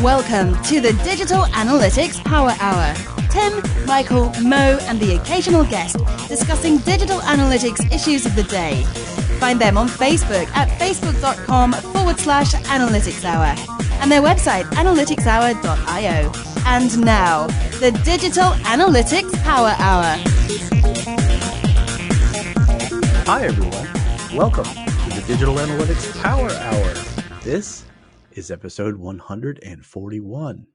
Welcome to the Digital Analytics Power Hour. Tim, Michael, Mo, and the occasional guest discussing digital analytics issues of the day. Find them on Facebook at facebook.com/analytics hour and their website analyticshour.io. And now, the Digital Analytics Power Hour. Hi everyone, welcome to the Digital Analytics Power Hour. This is episode 141.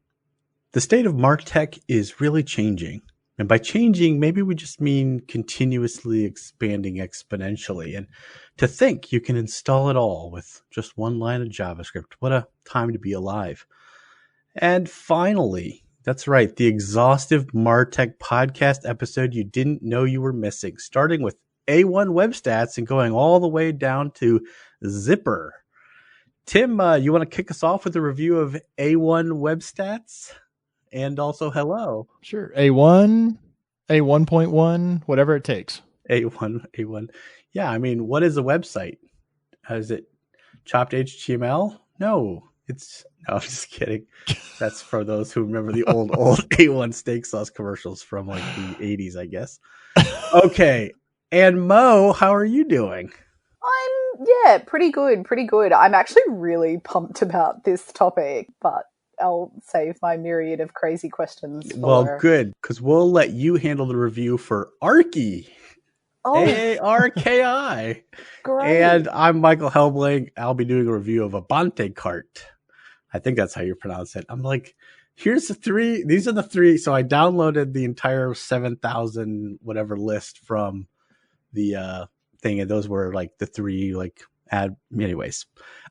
The state of Martech is really changing. And by changing, maybe we just mean continuously expanding exponentially. And to think you can install it all with just one line of JavaScript. What a time to be alive. And finally, that's right, the exhaustive Martech podcast episode you didn't know you were missing, starting with A1 web stats and going all the way down to Zipper. Tim, you want to kick us off with a review of A1 web stats? And also, hello. Sure. A1, A1.1, whatever it takes. A1. Yeah, I mean, what is a website? Is it chopped HTML? No, I'm just kidding. That's for those who remember the old A1 steak sauce commercials from like the 80s, I guess. Okay. And Mo, how are you doing? Pretty good. I'm actually really pumped about this topic, but I'll save my myriad of crazy questions for... Well, good, because we'll let you handle the review for Arki. Oh. AARKI. Great. And I'm Michael Helbling. I'll be doing a review of a Bante cart. I think that's how you pronounce it. I'm like, here's the three. These are the three. So I downloaded the entire 7,000 whatever list from the thing, and those were like the three anyways.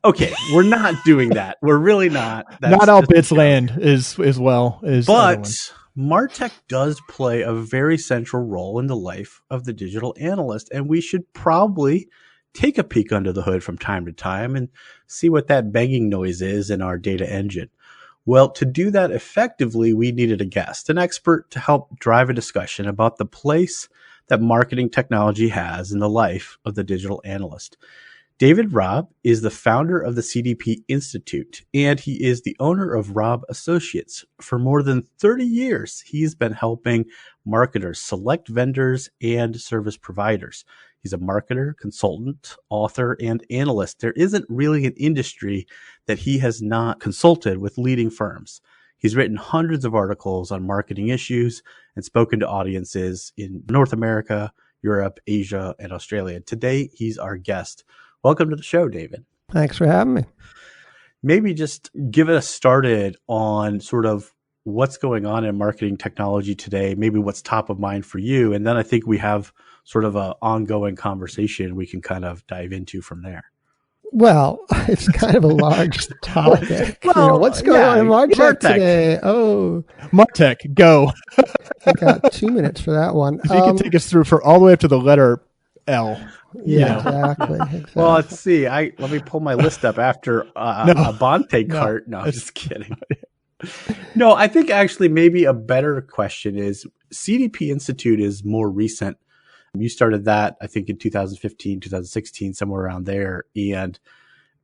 Okay, we're not doing that. We're really not. That's not all bits land is well. But Martech does play a very central role in the life of the digital analyst, and we should probably take a peek under the hood from time to time and see what that banging noise is in our data engine. Well, to do that effectively, we needed a guest, an expert to help drive a discussion about the place that marketing technology has in the life of the digital analyst. David Raab is the founder of the CDP Institute, and he is the owner of Raab Associates. For more than 30 years, he's been helping marketers select vendors and service providers. He's a marketer, consultant, author, and analyst. There isn't really an industry that he has not consulted with leading firms. He's written hundreds of articles on marketing issues and spoken to audiences in North America, Europe, Asia, and Australia. Today, he's our guest. Welcome to the show, David. Thanks for having me. Maybe just give us started on sort of what's going on in marketing technology today, maybe what's top of mind for you. And then I think we have sort of an ongoing conversation we can kind of dive into from there. Well, it's kind of a large topic. What's going on in Martech today? Oh, Martech, go. I got 2 minutes for that one. If you can take us through for all the way up to the letter L. Yeah, exactly. Well, let's see. Let me pull my list up after a Bante cart. No, I'm just kidding. No, I think actually maybe a better question is CDP Institute is more recent. You started that, I think, in 2015, 2016, somewhere around there. And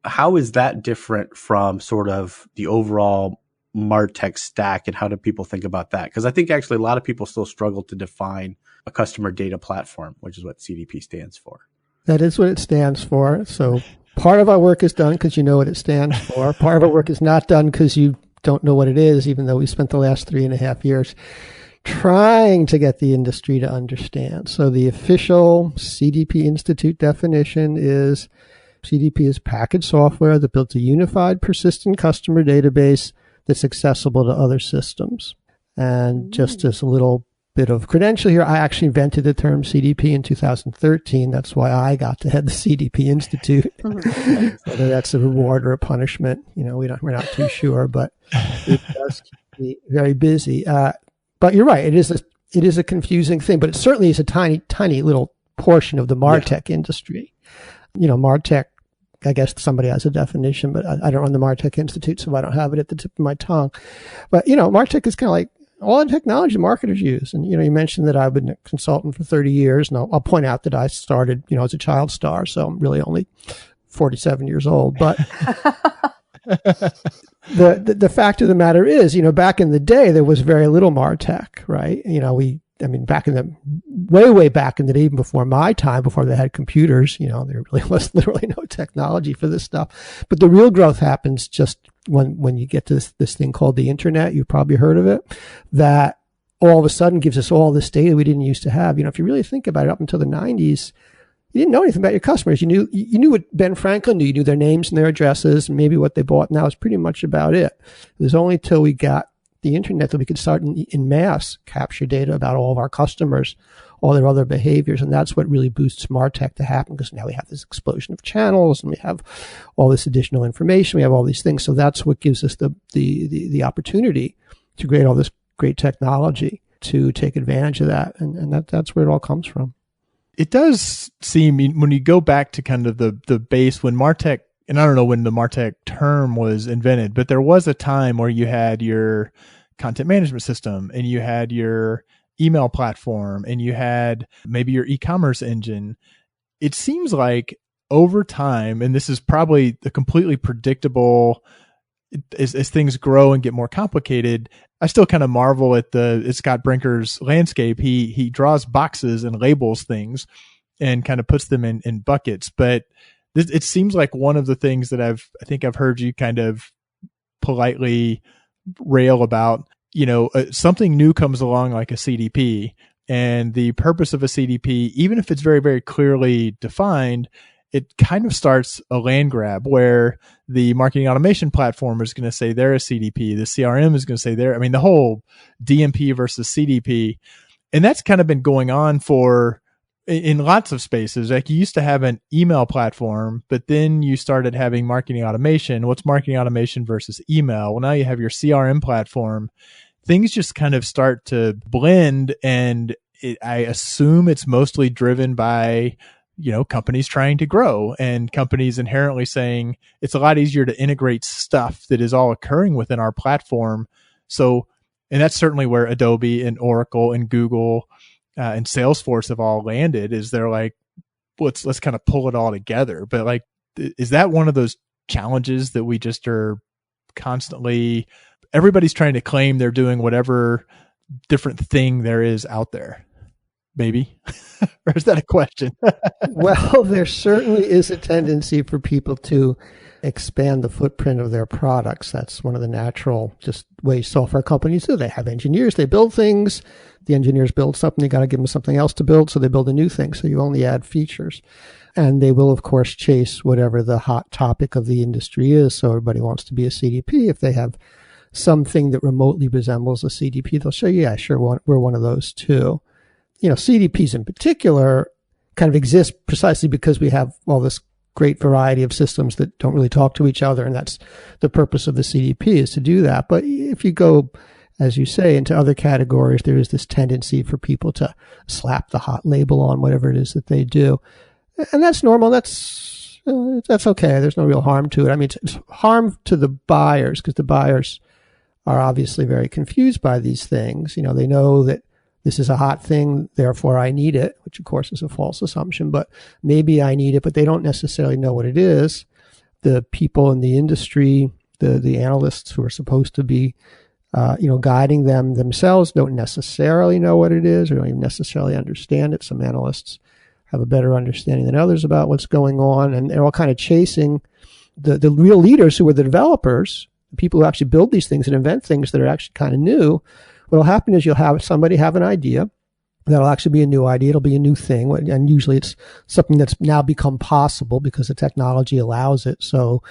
how is that different from sort of the overall Martech stack, and how do people think about that? Because I think actually a lot of people still struggle to define a customer data platform, which is what CDP stands for. That is what it stands for. So part of our work is done because you know what it stands for. Part of our work is not done because you don't know what it is, even though we spent the last 3.5 years trying to get the industry to understand. So the official CDP Institute definition is CDP is packaged software that builds a unified, persistent customer database that's accessible to other systems. And just as a little bit of credential here, I actually invented the term CDP in 2013. That's why I got to head the CDP Institute. Whether that's a reward or a punishment, we're not too sure, but it does keep me very busy. But you're right. It is a confusing thing, but it certainly is a tiny, tiny little portion of the Martech industry. Martech, I guess somebody has a definition, but I don't run the Martech Institute, so I don't have it at the tip of my tongue. But, Martech is kind of like all the technology marketers use. And, you mentioned that I've been a consultant for 30 years. And I'll point out that I started, as a child star. So I'm really only 47 years old. But the fact of the matter is, back in the day, there was very little Martech, right? Back in the way back in the day, even before my time, before they had computers, there really was literally no technology for this stuff. But the real growth happens just when you get to this thing called the internet. You've probably heard of it, that all of a sudden gives us all this data we didn't used to have. If you really think about it, up until the 90s, you didn't know anything about your customers. You knew what Ben Franklin knew. You knew their names and their addresses and maybe what they bought. Now it's pretty much about it. It was only till we got the internet that we could start in mass capture data about all of our customers, all their other behaviors. And that's what really boosts Martech to happen, because now we have this explosion of channels and we have all this additional information. We have all these things. So that's what gives us the opportunity to create all this great technology to take advantage of that. And that's where it all comes from. It does seem, when you go back to kind of the base, when Martech, and I don't know when the Martech term was invented, but there was a time where you had your content management system and you had your email platform and you had maybe your e-commerce engine. It seems like over time, and this is probably a completely predictable, as things grow and get more complicated, I still kind of marvel at Scott Brinker's landscape. He draws boxes and labels things and kind of puts them in buckets. But it seems like one of the things that I think I've heard you kind of politely rail about, something new comes along like a CDP, and the purpose of a CDP, even if it's very, very clearly defined, it kind of starts a land grab where the marketing automation platform is going to say they're a CDP. The CRM is going to say the whole DMP versus CDP. And that's kind of been going on in lots of spaces. Like, you used to have an email platform, but then you started having marketing automation. What's marketing automation versus email? Well, now you have your CRM platform. Things just kind of start to blend. And I assume it's mostly driven by companies trying to grow and companies inherently saying it's a lot easier to integrate stuff that is all occurring within our platform. So, and that's certainly where Adobe and Oracle and Google and Salesforce have all landed, is they're like, let's kind of pull it all together. But like, is that one of those challenges that we just are constantly, everybody's trying to claim they're doing whatever different thing there is out there? Maybe. Or is that a question? Well, there certainly is a tendency for people to expand the footprint of their products. That's one of the natural just ways software companies do. They have engineers, they build things. The engineers build something, you got to give them something else to build, so they build a new thing. So you only add features. And they will, of course, chase whatever the hot topic of the industry is. So everybody wants to be a CDP. If they have something that remotely resembles a CDP, they'll say, yeah, sure, we're one of those too. CDPs in particular kind of exist precisely because we have all this great variety of systems that don't really talk to each other. And that's the purpose of the CDP, is to do that. But if you go, as you say, into other categories, there is this tendency for people to slap the hot label on whatever it is that they do. And that's normal. That's okay. There's no real harm to it. I mean, it's harm to the buyers, because the buyers are obviously very confused by these things. They know that this is a hot thing, therefore I need it, which of course is a false assumption, but maybe I need it, but they don't necessarily know what it is. The people in the industry, the analysts who are supposed to be, guiding them themselves don't necessarily know what it is, or don't even necessarily understand it. Some analysts have a better understanding than others about what's going on, and they're all kind of chasing the real leaders, who are the developers, the people who actually build these things and invent things that are actually kind of new. What'll happen is you'll have somebody have an idea that'll actually be a new idea. It'll be a new thing. And usually it's something that's now become possible because the technology allows it. So,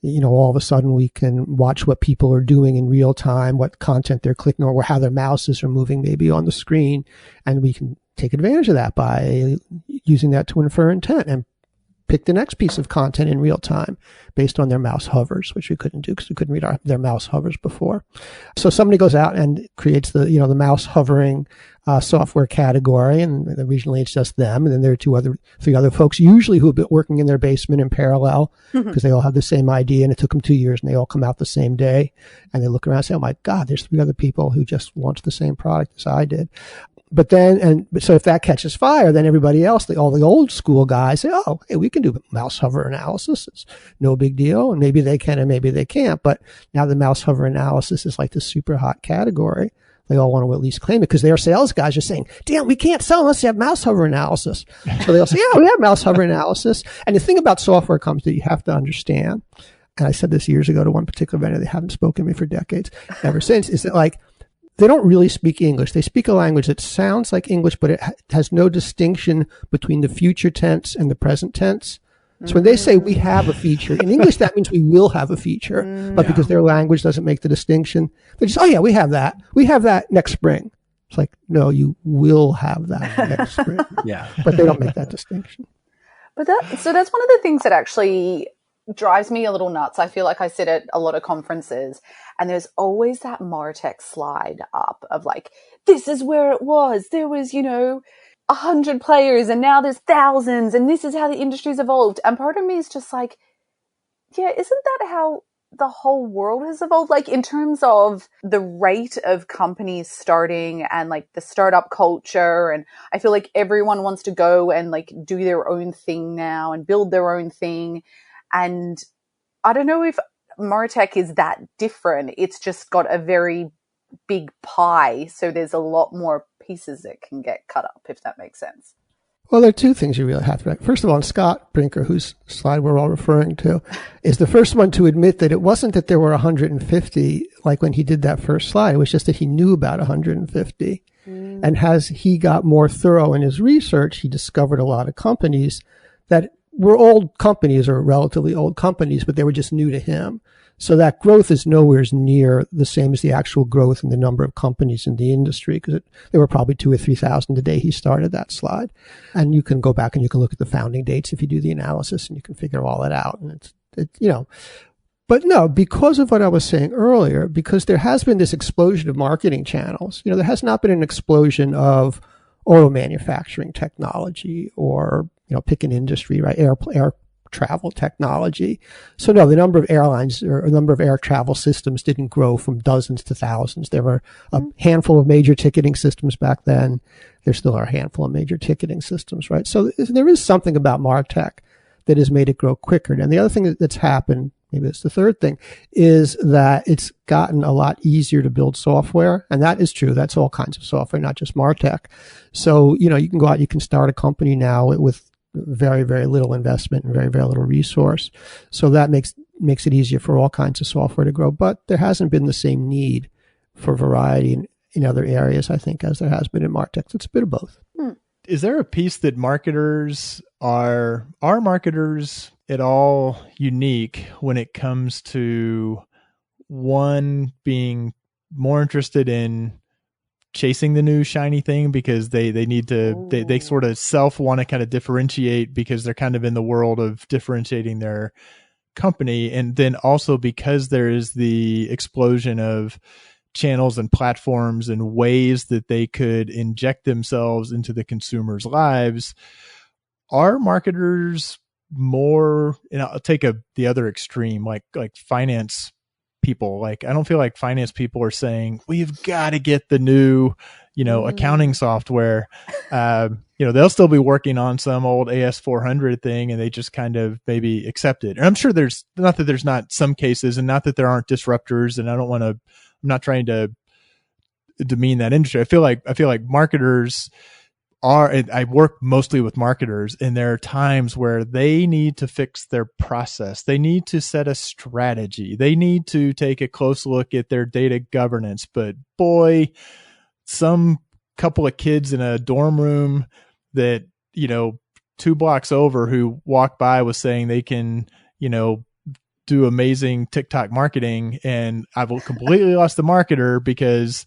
all of a sudden we can watch what people are doing in real time, what content they're clicking, or how their mouses are moving maybe on the screen. And we can take advantage of that by using that to infer intent and pick the next piece of content in real time based on their mouse hovers, which we couldn't do because we couldn't read their mouse hovers before. So somebody goes out and creates the mouse hovering software category, and originally it's just them. And then there are three other folks, usually who have been working in their basement in parallel, because they all have the same idea, and it took them 2 years, and they all come out the same day. And they look around and say, oh my God, there's 3 other people who just launched the same product as I did. but so if that catches fire, then everybody else, all the old school guys say, oh, hey, we can do mouse hover analysis. It's no big deal. And maybe they can and maybe they can't. But now the mouse hover analysis is like this super hot category. They all want to at least claim it because their sales guys are saying, damn, we can't sell unless you have mouse hover analysis. So they'll say, yeah, we have mouse hover analysis. And the thing about software comes that you have to understand, and I said this years ago to one particular vendor, they haven't spoken to me for decades ever since, is that like, they don't really speak English. They speak a language that sounds like English, but it has no distinction between the future tense and the present tense. So when they say we have a feature, in English, that means we will have a feature. But because their language doesn't make the distinction, they just, oh yeah, we have that. We have that next spring. It's like, no, you will have that next spring. Yeah. But they don't make that distinction. But so that's one of the things that actually drives me a little nuts. I feel like I sit at a lot of conferences and there's always that Martech slide up of like, this is where it was. There was, 100 players and now there's thousands and this is how the industry's evolved. And part of me is just like, yeah, isn't that how the whole world has evolved? Like in terms of the rate of companies starting and like the startup culture. And I feel like everyone wants to go and like do their own thing now and build their own thing. And I don't know if Martech is that different. It's just got a very big pie. So there's a lot more pieces that can get cut up, if that makes sense. Well, there are two things you really have to. First of all, Scott Brinker, whose slide we're all referring to, is the first one to admit that it wasn't that there were 150 like when he did that first slide. It was just that he knew about 150. And as he got more thorough in his research, he discovered a lot of companies that were old companies or relatively old companies, but they were just new to him. So that growth is nowhere near the same as the actual growth in the number of companies in the industry, because there were probably 2,000 or 3,000 the day he started that slide. And you can go back and you can look at the founding dates if you do the analysis and you can figure all that out. And but no, because of what I was saying earlier, because there has been this explosion of marketing channels, there has not been an explosion of auto manufacturing technology or, pick an industry, right? Air travel technology. So no, the number of airlines or a number of air travel systems didn't grow from dozens to thousands. There were a handful of major ticketing systems back then. There still are a handful of major ticketing systems, right? So there is something about Martech that has made it grow quicker. And the other thing that's happened, maybe it's the third thing, is that it's gotten a lot easier to build software. And that is true. That's all kinds of software, not just Martech. So, you can go out, you can start a company now with very, very little investment and very, very little resource. So that makes it easier for all kinds of software to grow. But there hasn't been the same need for variety in other areas, I think, as there has been in Martech. So it's a bit of both. Is there a piece that are marketers at all unique when it comes to one being more interested in chasing the new shiny thing because they need to, they sort of want to kind of differentiate because they're kind of in the world of differentiating their company. And then also because there is the explosion of channels and platforms and ways that they could inject themselves into the consumer's lives, are marketers more, and I'll take the other extreme, like finance people. Like, I don't feel like finance people are saying, we've got to get the new, accounting software. They'll still be working on some old AS400 thing and they just kind of maybe accept it. And I'm sure there's not some cases, and not that there aren't disruptors, and I'm not trying to demean that industry. I feel like marketers I work mostly with marketers, and there are times where they need to fix their process. They need to set a strategy. They need to take a close look at their data governance. But boy, some couple of kids in a dorm room that, 2 blocks over who walked by was saying they can, do amazing TikTok marketing, and I've completely lost the marketer because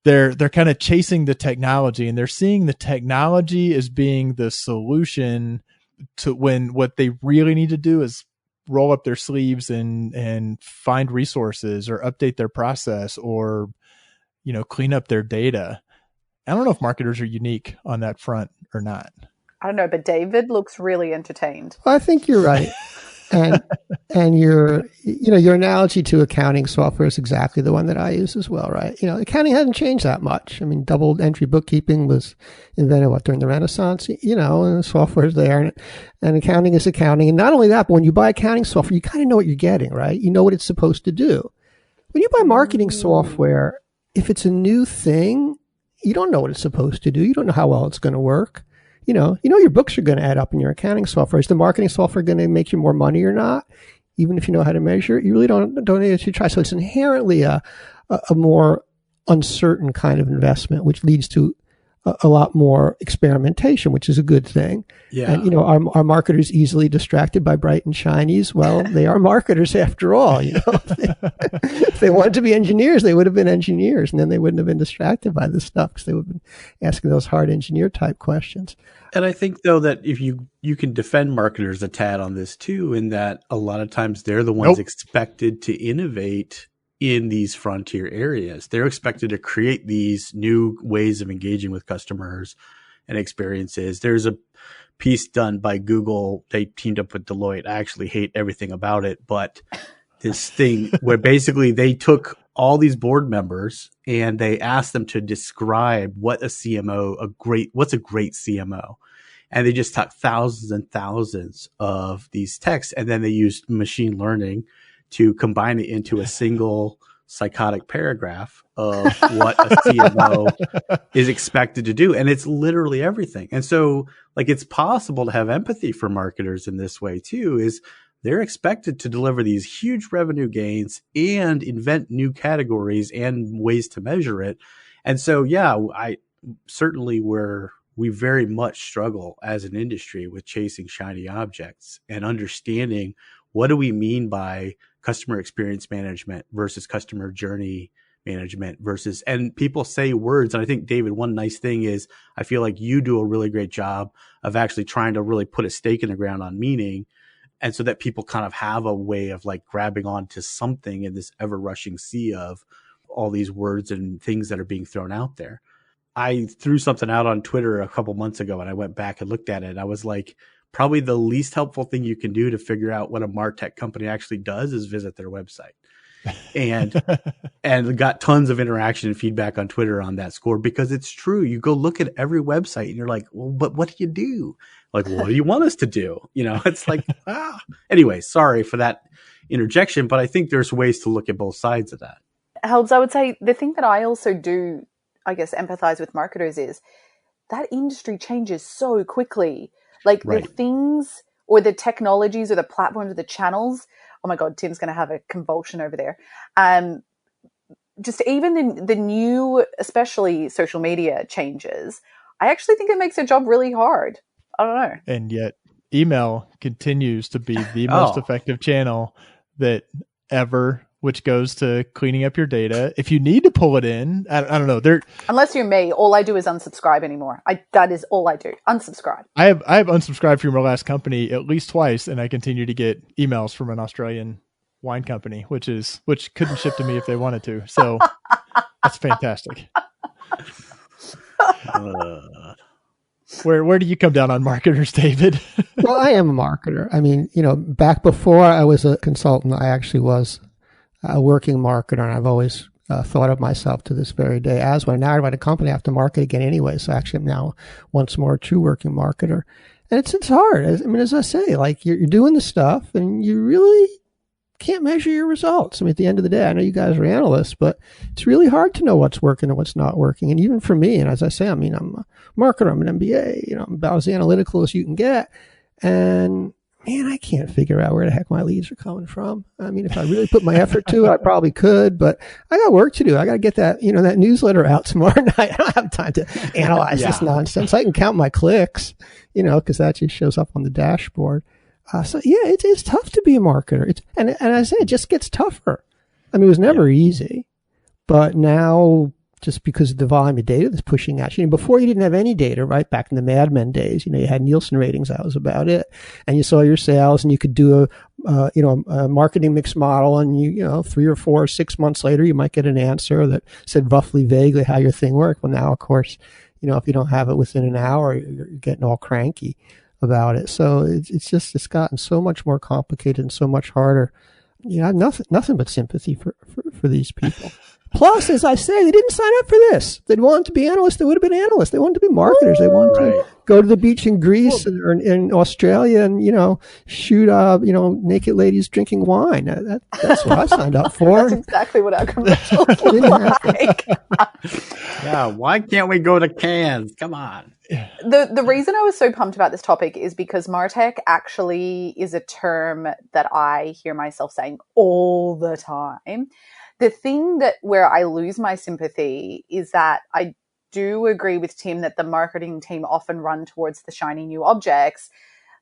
they're kind of chasing the technology, and they're seeing the technology as being the solution to when what they really need to do is roll up their sleeves and find resources or update their process or, clean up their data. I don't know if marketers are unique on that front or not. I don't know, but David looks really entertained. I think you're right. and your analogy to accounting software is exactly the one that I use as well, right? Accounting hasn't changed that much. I mean, double entry bookkeeping was invented during the Renaissance, and the software's there, and accounting is accounting. And not only that, but when you buy accounting software, you kind of know what you're getting, right? You know what it's supposed to do. When you buy marketing software, if it's a new thing, you don't know what it's supposed to do. You don't know how well it's going to work. Your books are going to add up in your accounting software. Is the marketing software going to make you more money or not? Even if you know how to measure it, you really don't need to try. So it's inherently a more uncertain kind of investment, which leads to a lot more experimentation, which is a good thing. Yeah. And, our marketers easily distracted by bright and shinies. Well, they are marketers after all, If they wanted to be engineers, they would have been engineers, and then they wouldn't have been distracted by this stuff because they would have been asking those hard engineer type questions. And I think, though, that if you can defend marketers a tad on this too, in that a lot of times they're the ones expected to innovate in these frontier areas. They're expected to create these new ways of engaging with customers and experiences. There's a piece done by Google. They teamed up with Deloitte. I actually hate everything about it, but this thing where basically they took all these board members and they asked them to describe what what's a great CMO. And they just took thousands and thousands of these texts, and then they used machine learning to combine it into a single psychotic paragraph of what a CMO is expected to do. And it's literally everything. And so it's possible to have empathy for marketers in this way too, is they're expected to deliver these huge revenue gains and invent new categories and ways to measure it. And so, I certainly we very much struggle as an industry with chasing shiny objects and understanding what do we mean by customer experience management versus customer journey management and people say words. And I think, David, one nice thing is I feel like you do a really great job of actually trying to really put a stake in the ground on meaning. And so that people kind of have a way of grabbing onto something in this ever rushing sea of all these words and things that are being thrown out there. I threw something out on Twitter a couple months ago and I went back and looked at it. I was like, probably the least helpful thing you can do to figure out what a Martech company actually does is visit their website. And got tons of interaction and feedback on Twitter on that score, because it's true. You go look at every website and you're like, well, but what do you do? What do you want us to do? It's like, Anyway, sorry for that interjection, but I think there's ways to look at both sides of that. Helps. I would say the thing that I also do, I guess, empathize with marketers is that industry changes so quickly. Right. The things or the technologies or the platforms or the channels. Oh my God, Tim's going to have a convulsion over there. Just even the new, especially social media changes, I actually think it makes their job really hard. I don't know. And yet email continues to be the most effective channel that ever, which goes to cleaning up your data. If you need to pull it in, I don't know. Unless you're me, all I do is unsubscribe anymore. That is all I do. Unsubscribe. I have unsubscribed from my last company at least twice, and I continue to get emails from an Australian wine company, which couldn't ship to me if they wanted to. So that's fantastic. Where do you come down on marketers, David? Well, I am a marketer. I mean, back before I was a consultant, I actually was a working marketer, and I've always thought of myself to this very day as one. Now I run a company, I have to market again anyway, so actually I'm now once more a true working marketer. And it's hard. As I say, you're doing the stuff, and you really can't measure your results. At the end of the day, I know you guys are analysts, but it's really hard to know what's working and what's not working. And even for me, and as I say, I'm a marketer, I'm an MBA, I'm about as analytical as you can get. And man, I can't figure out where the heck my leads are coming from. If I really put my effort to it, I probably could, but I got work to do. I got to get that, that newsletter out tomorrow night. I don't have time to analyze this nonsense. I can count my clicks, because that just shows up on the dashboard. It's tough to be a marketer. And I say it just gets tougher. It was never easy, but now just because of the volume of data that's pushing at you. Before you didn't have any data, right? Back in the Mad Men days, you had Nielsen ratings. That was about it. And you saw your sales, and you could do a marketing mix model, and 3 or 4 or 6 months later, you might get an answer that said roughly vaguely how your thing worked. Well, now, of course, if you don't have it within an hour, you're getting all cranky. about it. So it's gotten so much more complicated and so much harder. I have nothing but sympathy for these people. Plus, as I say, they didn't sign up for this. They'd wanted to be analysts. They would have been analysts. They wanted to be marketers. They wanted to go to the beach in Greece or in Australia and, shoot, naked ladies drinking wine. That's what I signed up for. That's exactly what our commercials look like. Yeah, why can't we go to Cannes? Come on. The reason I was so pumped about this topic is because Martech actually is a term that I hear myself saying all the time. The thing where I lose my sympathy is that I do agree with Tim that the marketing team often run towards the shiny new objects,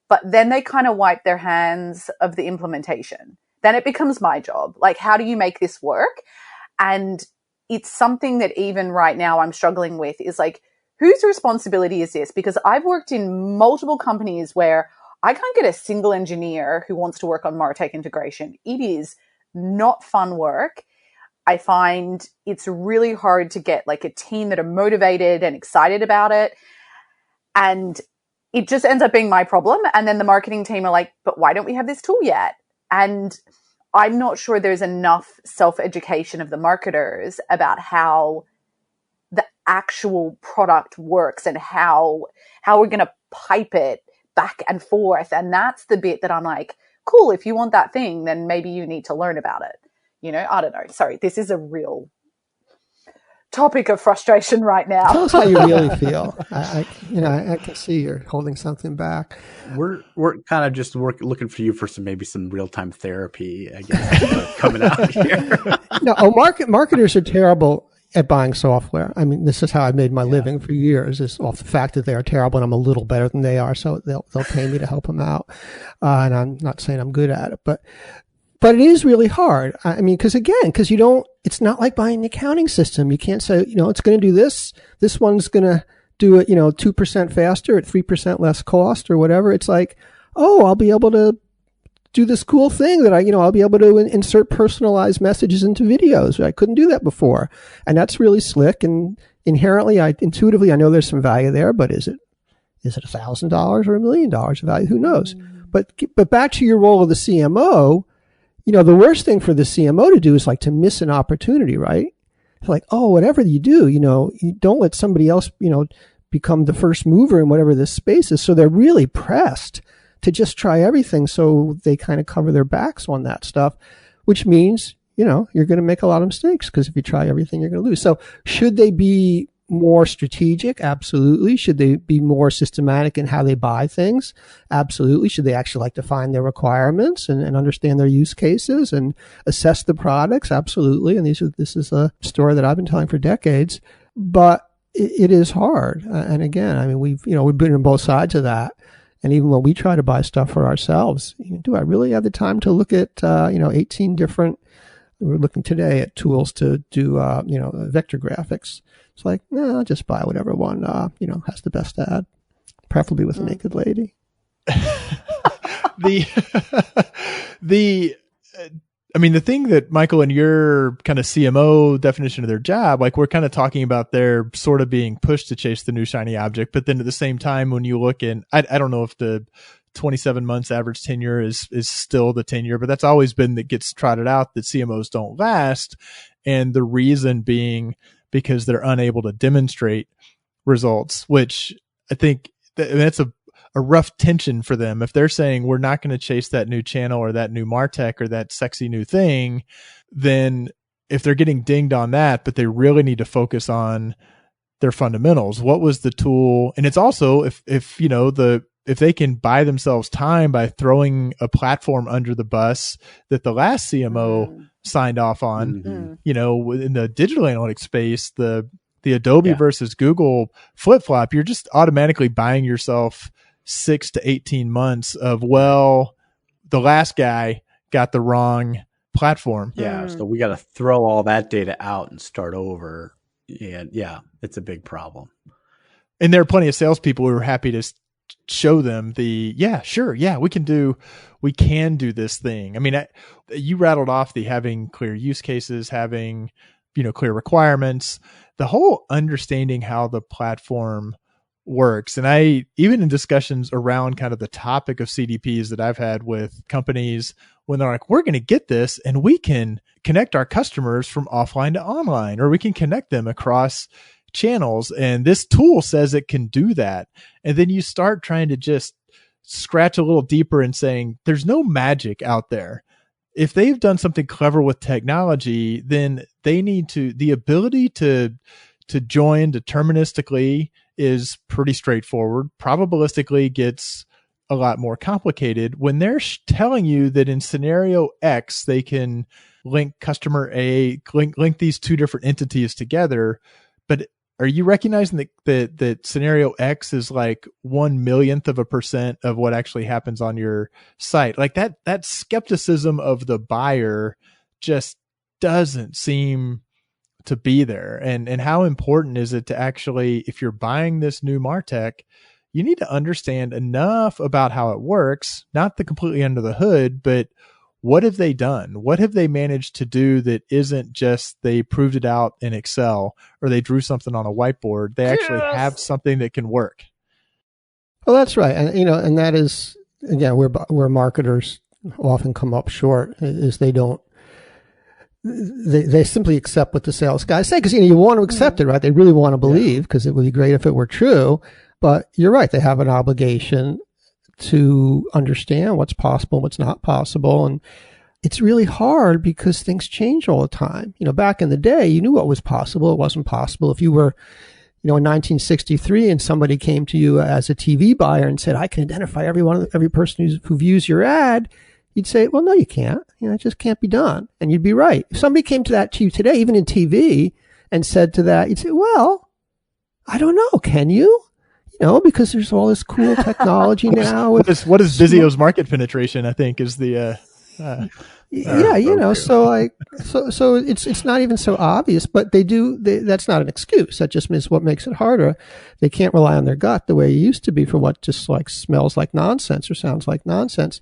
but then they kind of wipe their hands of the implementation. Then it becomes my job. Like, how do you make this work? And it's something that even right now I'm struggling with is like, whose responsibility is this? Because I've worked in multiple companies where I can't get a single engineer who wants to work on Martech integration. It is not fun work. I find it's really hard to get like a team that are motivated and excited about it. And it just ends up being my problem. And then the marketing team are like, but why don't we have this tool yet? And I'm not sure there's enough self-education of the marketers about how the actual product works and how we're going to pipe it back and forth. And that's the bit that I'm like, cool, if you want that thing, then maybe you need to learn about it. I don't know. Sorry, this is a real topic of frustration right now. Tell us how you really feel. I can see you're holding something back. We're kind of just looking for you for some real-time therapy, I guess, coming out here. No, marketers are terrible at buying software. I mean, this is how I made my living for years, is off the fact that they are terrible and I'm a little better than they are, so they'll pay me to help them out. And I'm not saying I'm good at it, but it is really hard. I mean, because it's not like buying an accounting system. You can't say, it's going to do this. This one's going to do it, 2% faster at 3% less cost or whatever. It's like, oh, I'll be able to do this cool thing that I'll be able to insert personalized messages into videos. I couldn't do that before. And that's really slick. And inherently, intuitively, I know there's some value there, but is it $1,000 or $1 million of value? Who knows? But back to your role of the CMO, the worst thing for the CMO to do is like to miss an opportunity, right? It's like, oh, whatever you do, you don't let somebody else, become the first mover in whatever this space is. So they're really pressed to just try everything. So they kind of cover their backs on that stuff, which means, you're going to make a lot of mistakes because if you try everything, you're going to lose. So should they be more strategic? Absolutely. Should they be more systematic in how they buy things? Absolutely. Should they actually like define their requirements and understand their use cases and assess the products? Absolutely. And this is a story that I've been telling for decades, but it is hard. And again, I mean, we've been on both sides of that. And even when we try to buy stuff for ourselves, do I really have the time to look at, 18 different, we're looking today at tools to do, vector graphics. It's like, I'll just buy whatever one, has the best ad, preferably with a naked lady. The thing that Michael and your kind of CMO definition of their job, like we're kind of talking about they're sort of being pushed to chase the new shiny object. But then at the same time, when you look in, I don't know if the 27 months average tenure is still the tenure, but that's always been that gets trotted out that CMOs don't last. And the reason being because they're unable to demonstrate results, which I think that's a rough tension for them. If they're saying we're not going to chase that new channel or that new Martech or that sexy new thing, then if they're getting dinged on that, but they really need to focus on their fundamentals, what was the tool? And it's also if they can buy themselves time by throwing a platform under the bus that the last CMO signed off on, in the digital analytics space, the Adobe versus Google flip-flop, you're just automatically buying yourself 6 to 18 months of, the last guy got the wrong platform. Yeah. So we got to throw all that data out and start over. And it's a big problem. And there are plenty of salespeople who are happy to show them we can do this thing. I mean, you rattled off the having clear use cases, having, clear requirements, the whole understanding how the platform works. And I, even in discussions around kind of the topic of CDPs that I've had with companies, when they're like, we're going to get this and we can connect our customers from offline to online, or we can connect them across channels. And this tool says it can do that. And then you start trying to just scratch a little deeper and saying, there's no magic out there. If they've done something clever with technology, then they need to, the ability to join deterministically is pretty straightforward. Probabilistically gets a lot more complicated. When they're telling you that in scenario X, they can link customer A, link these two different entities together, but are you recognizing that scenario X is like 1/1,000,000% of what actually happens on your site? Like that skepticism of the buyer just doesn't seem to be there. And how important is it to actually, if you're buying this new Martech, you need to understand enough about how it works, not the completely under the hood, but what have they done? What have they managed to do that isn't just they proved it out in Excel or they drew something on a whiteboard? They actually have something that can work. Well, that's right. And, and that is, again, where marketers often come up short is they simply accept what the sales guys say. Cause, you want to accept it, right? They really want to believe, because it would be great if it were true. But you're right. They have an obligation to understand what's possible and what's not possible. And it's really hard because things change all the time. Back in the day, you knew what was possible. It wasn't possible. If you were, in 1963 and somebody came to you as a TV buyer and said, I can identify every person who views your ad, you'd say, well, no, you can't. It just can't be done. And you'd be right. If somebody came to you today, even in TV, and said to that, you'd say, well, I don't know. Can you? Because there's all this cool technology now. What is Vizio's market penetration? I think is the so it's not even so obvious, but that's not an excuse. That just means what makes it harder. They can't rely on their gut the way it used to be for what just like smells like nonsense or sounds like nonsense,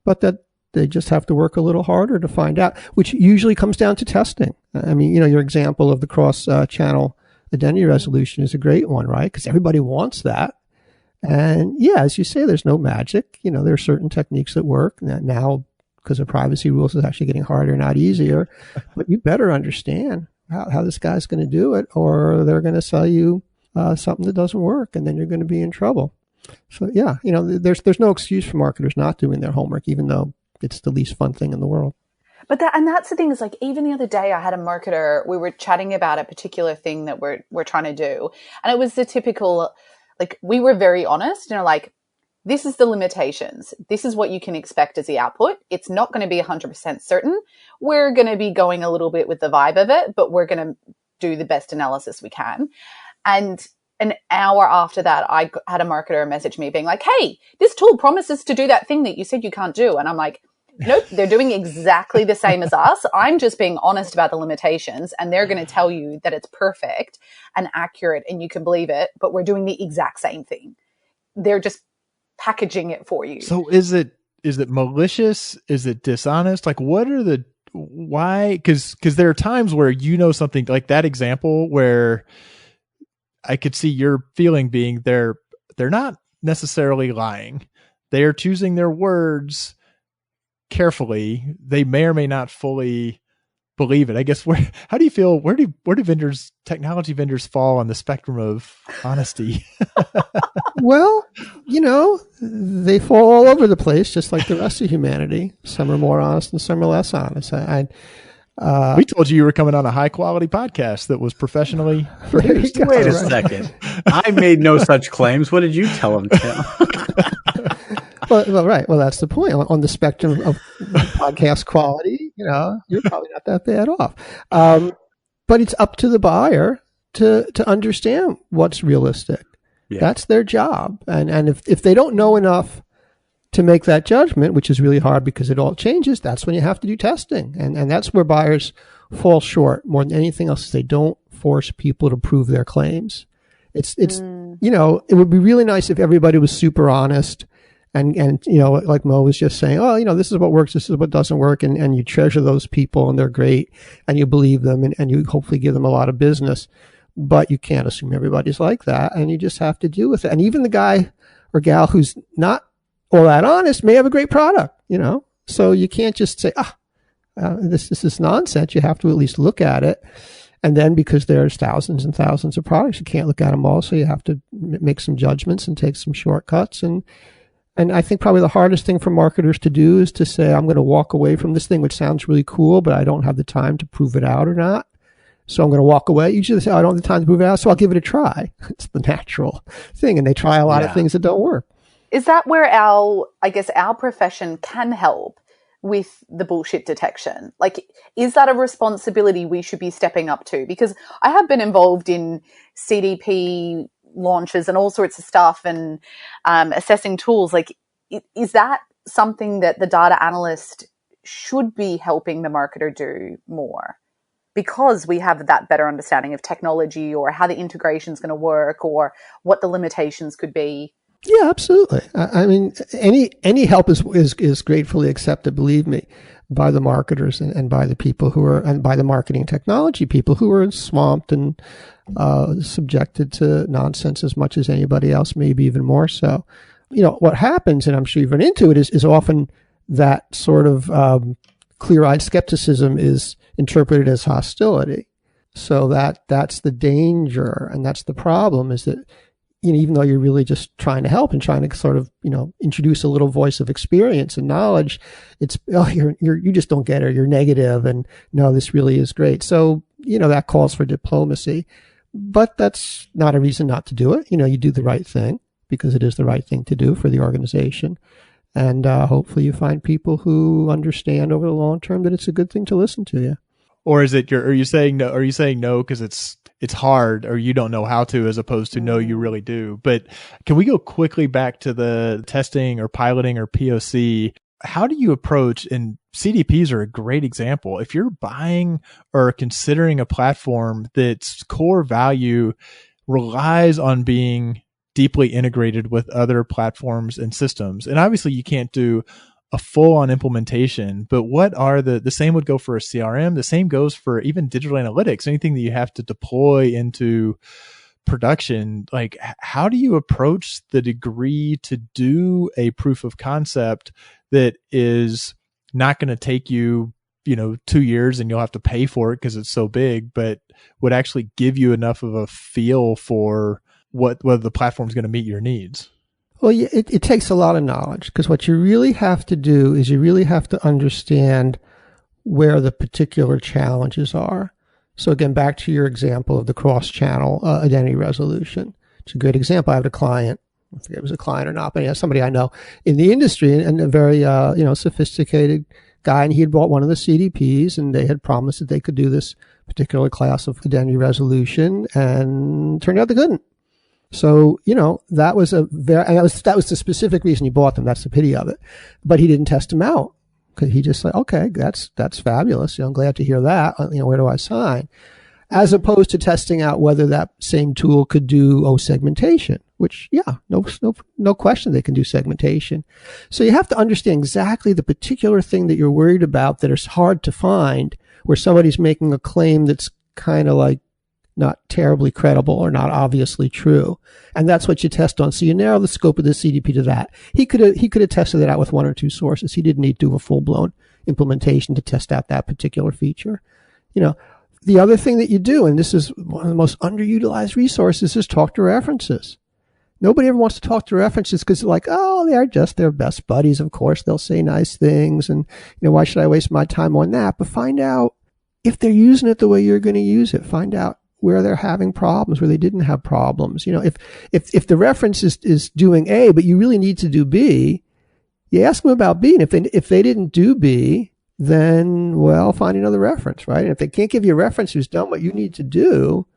but that they just have to work a little harder to find out, which usually comes down to testing. I mean, your example of the cross channel identity resolution is a great one, right? Because everybody wants that. And yeah, as you say, there's no magic. There are certain techniques that work. Now, because of privacy rules, it's actually getting harder, not easier. But you better understand how this guy's going to do it, or they're going to sell you something that doesn't work, and then you're going to be in trouble. So yeah, there's no excuse for marketers not doing their homework, even though it's the least fun thing in the world. But that's the thing, is like, even the other day I had a marketer, we were chatting about a particular thing that we're trying to do. And it was the typical, like, we were very honest, like, this is the limitations. This is what you can expect as the output. It's not going to be 100% certain. We're going to be going a little bit with the vibe of it, but we're going to do the best analysis we can. And an hour after that, I had a marketer message me being like, hey, this tool promises to do that thing that you said you can't do. And I'm like, nope, they're doing exactly the same as us. I'm just being honest about the limitations, and they're going to tell you that it's perfect and accurate and you can believe it, but we're doing the exact same thing. They're just packaging it for you. So is it malicious? Is it dishonest? Like, what are why? Because there are times where something like that example where I could see your feeling being they're not necessarily lying. They are choosing their words carefully. They may or may not fully believe it. I guess how do you feel? Where do technology vendors fall on the spectrum of honesty? Well, they fall all over the place, just like the rest of humanity. Some are more honest and some are less honest. We told you were coming on a high quality podcast that was professionally produced. Wait a second. I made no such claims. What did you tell them, Tim? Well, right. Well, that's the point. On the spectrum of podcast quality, you're probably not that bad off. But it's up to the buyer to understand what's realistic. Yeah. That's their job. And if they don't know enough to make that judgment, which is really hard because it all changes, that's when you have to do testing. And that's where buyers fall short more than anything else. Is they don't force people to prove their claims. It would be really nice if everybody was super honest. And like Mo was just saying, this is what works, this is what doesn't work. And you treasure those people and they're great and you believe them and you hopefully give them a lot of business. but you can't assume everybody's like that, and you just have to deal with it. And even the guy or gal who's not all that honest may have a great product, so you can't just say, this is nonsense. You have to at least look at it. And then because there's thousands and thousands of products, you can't look at them all. So you have to make some judgments and take some shortcuts. And I think probably the hardest thing for marketers to do is to say, I'm going to walk away from this thing, which sounds really cool, but I don't have the time to prove it out or not. So I'm going to walk away. Usually they say, I don't have the time to prove it out, so I'll give it a try. It's the natural thing. And they try a lot of things that don't work. Is that where our profession can help with the bullshit detection? Like, is that a responsibility we should be stepping up to? Because I have been involved in CDP launches and all sorts of stuff and assessing tools. Like, is that something that the data analyst should be helping the marketer do more? Because we have that better understanding of technology or how the integration is going to work or what the limitations could be. Yeah, absolutely. I mean, any help is gratefully accepted, believe me, by the marketers and by the people and by the marketing technology people who are swamped and subjected to nonsense as much as anybody else, maybe even more so. What happens, and I'm sure you've run into it, is often that sort of clear-eyed skepticism is interpreted as hostility. So that's the danger, and that's the problem, is that even though you're really just trying to help and trying to sort of introduce a little voice of experience and knowledge, it's you just don't get it, you're negative, and no, this really is great. So that calls for diplomacy, but that's not a reason not to do it. You do the right thing because it is the right thing to do for the organization. And hopefully you find people who understand over the long term that it's a good thing to listen to you. Or is it are you saying no? Are you saying no because it's hard or you don't know how to, as opposed to no, you really do? But can we go quickly back to the testing or piloting or POC? How do you approach, and CDPs are a great example. If you're buying or considering a platform that's core value relies on being deeply integrated with other platforms and systems, and obviously you can't do a full-on implementation, but what are the same would go for a CRM, the same goes for even digital analytics, anything that you have to deploy into production. Like, how do you approach the degree to do a proof of concept that is not going to take you 2 years and you'll have to pay for it because it's so big, but would actually give you enough of a feel for whether the platform is going to meet your needs? Well, it takes a lot of knowledge, because what you really have to do is you really have to understand where the particular challenges are. So again, back to your example of the cross-channel identity resolution. It's a great example. I have a client, I forget if it was a client or not, but somebody I know in the industry, and a very sophisticated guy, and he had bought one of the CDPs, and they had promised that they could do this particular class of identity resolution, and turned out they couldn't. So, that was that was the specific reason he bought them. That's the pity of it. But he didn't test them out, because he just said, okay, that's fabulous. I'm glad to hear that. Where do I sign? As opposed to testing out whether that same tool could do segmentation, which, no question they can do segmentation. So you have to understand exactly the particular thing that you're worried about that is hard to find, where somebody's making a claim that's kind of like not terribly credible or not obviously true. And that's what you test on. So you narrow the scope of the CDP to that. He could have tested it out with one or two sources. He didn't need to do a full-blown implementation to test out that particular feature. The other thing that you do, and this is one of the most underutilized resources, is talk to references. Nobody ever wants to talk to references because they're like, they're just their best buddies. Of course, they'll say nice things. And, why should I waste my time on that? But find out if they're using it the way you're going to use it. Find out where they're having problems, where they didn't have problems. If the reference is doing A, but you really need to do B, you ask them about B. And if they didn't do B, then, find another reference, right? And if they can't give you a reference who's done what you need to do,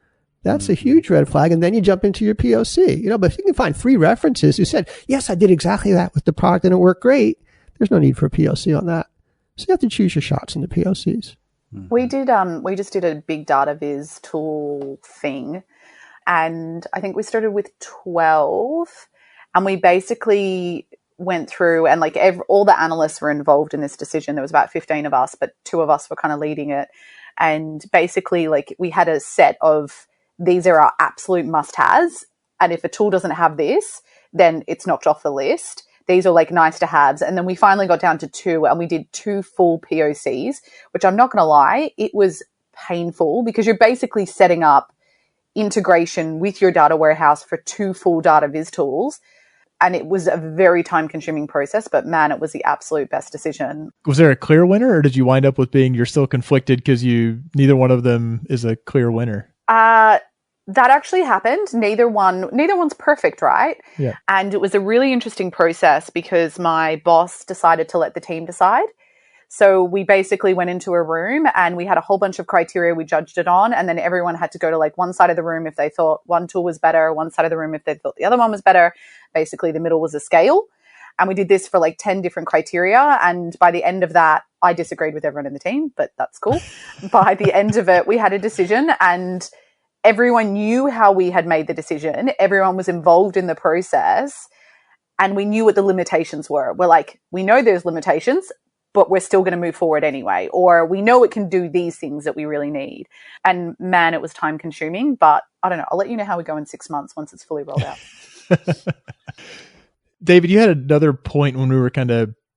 that's a huge red flag. And then you jump into your POC, but if you can find 3 references who said, yes, I did exactly that with the product and it worked great, there's no need for a POC on that. So you have to choose your shots in the POCs. We just did a big data viz tool thing, and I think we started with 12, and we basically went through, and all the analysts were involved in this decision. There was about 15 of us, but 2 of us were kind of leading it. And basically we had a set of these are our absolute must-haves. And if a tool doesn't have this, then it's knocked off the list. These are like nice to haves. And then we finally got down to 2 and we did 2 full POCs, which I'm not going to lie, it was painful because you're basically setting up integration with your data warehouse for 2 full data viz tools. And it was a very time-consuming process, but man, it was the absolute best decision. Was there a clear winner, or did you wind up with you're still conflicted because neither one of them is a clear winner? That actually happened. Neither one's perfect, right? Yeah. And it was a really interesting process because my boss decided to let the team decide. So we basically went into a room and we had a whole bunch of criteria we judged it on. And then everyone had to go to like one side of the room if they thought one tool was better, one side of the room if they thought the other one was better. Basically, the middle was a scale. And we did this for like 10 different criteria. And by the end of that, I disagreed with everyone in the team, but that's cool. By the end of it, we had a decision and everyone knew how we had made the decision. Everyone was involved in the process and we knew what the limitations were. We're like, we know there's limitations, but we're still going to move forward anyway. Or we know it can do these things that we really need. And man, it was time consuming, but I don't know. I'll let you know how we go in 6 months once it's fully rolled out. David, you had another point when we were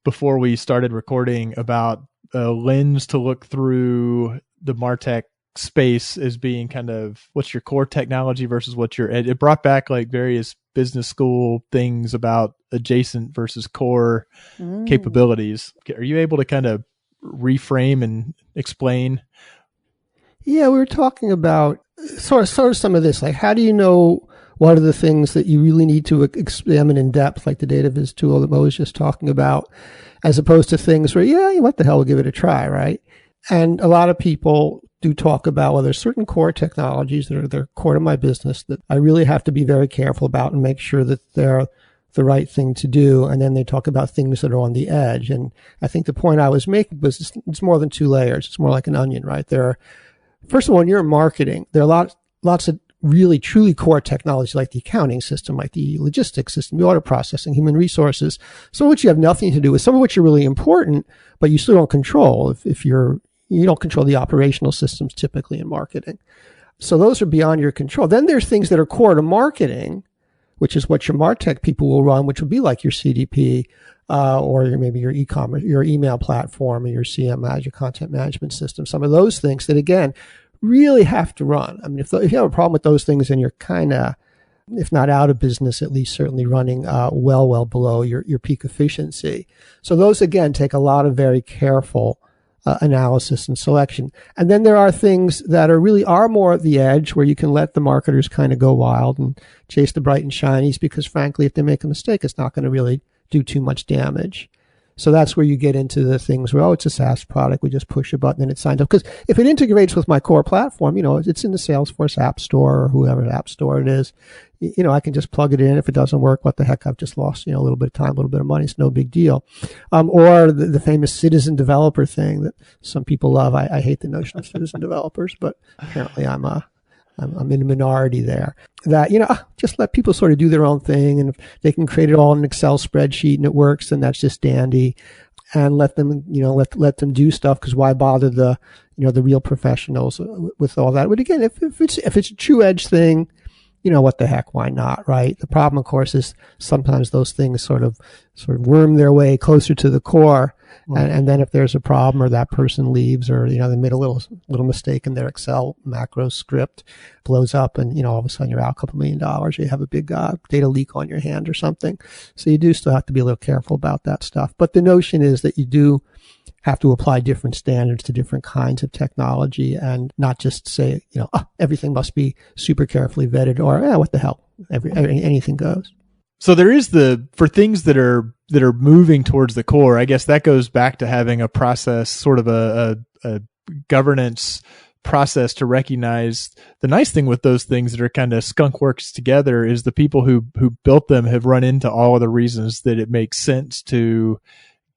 before we started recording about a lens to look through the Martech space as being what's your core technology versus what's your it brought back like various business school things about adjacent versus core capabilities. Are you able to reframe and explain? Yeah, we were talking about sort of some of this, like how do you know what are the things that you really need to examine in depth, like the data viz tool that Mo was just talking about, as opposed to things where, yeah, what the hell, we'll give it a try, right? And a lot of people do talk about, well, there's certain core technologies that are they're core to my business that I really have to be very careful about and make sure that they're the right thing to do. And then they talk about things that are on the edge. And I think the point I was making was it's more than 2 layers. It's more like an onion, right? First of all, when you're in marketing, there are lots of really truly core technology like the accounting system, like the logistics system, the order processing, human resources, some of which you have nothing to do with, some of which are really important, but you still don't control if you don't control the operational systems typically in marketing. So those are beyond your control. Then there's things that are core to marketing, which is what your Martech people will run, which would be like your CDP, or maybe your e-commerce, your email platform, or your CMS, your content management system. Some of those things that, again, really have to run. I mean, if you have a problem with those things, then you're kind of, if not out of business, at least certainly running well below your peak efficiency. So those, again, take a lot of very careful analysis and selection. And then there are things that are more at the edge where you can let the marketers kind of go wild and chase the bright and shinies because, frankly, if they make a mistake, it's not going to really do too much damage. So that's where you get into the things where, it's a SaaS product. We just push a button and it's signed up. Because if it integrates with my core platform, it's in the Salesforce App Store or whoever app store it is, I can just plug it in. If it doesn't work, what the heck? I've just lost, a little bit of time, a little bit of money. It's no big deal. Or the famous citizen developer thing that some people love. I hate the notion of citizen developers, but apparently I'm in a minority there. That, just let people sort of do their own thing. And if they can create it all in an Excel spreadsheet and it works, then that's just dandy. And let them, let them do stuff, because why bother the real professionals with all that? But again, if it's a true edge thing, what the heck, why not, right? The problem, of course, is sometimes those things sort of worm their way closer to the core. And then if there's a problem or that person leaves or, they made a little mistake in their Excel macro script, blows up and, all of a sudden you're out a couple $1 million, or you have a big data leak on your hand or something. So you do still have to be a little careful about that stuff. But the notion is that you do have to apply different standards to different kinds of technology and not just say, everything must be super carefully vetted or, what the hell, anything goes. So there is for things that are moving towards the core, I guess that goes back to having a process, sort of a governance process to recognize. The nice thing with those things that are kind of skunk works together is the people who built them have run into all of the reasons that it makes sense to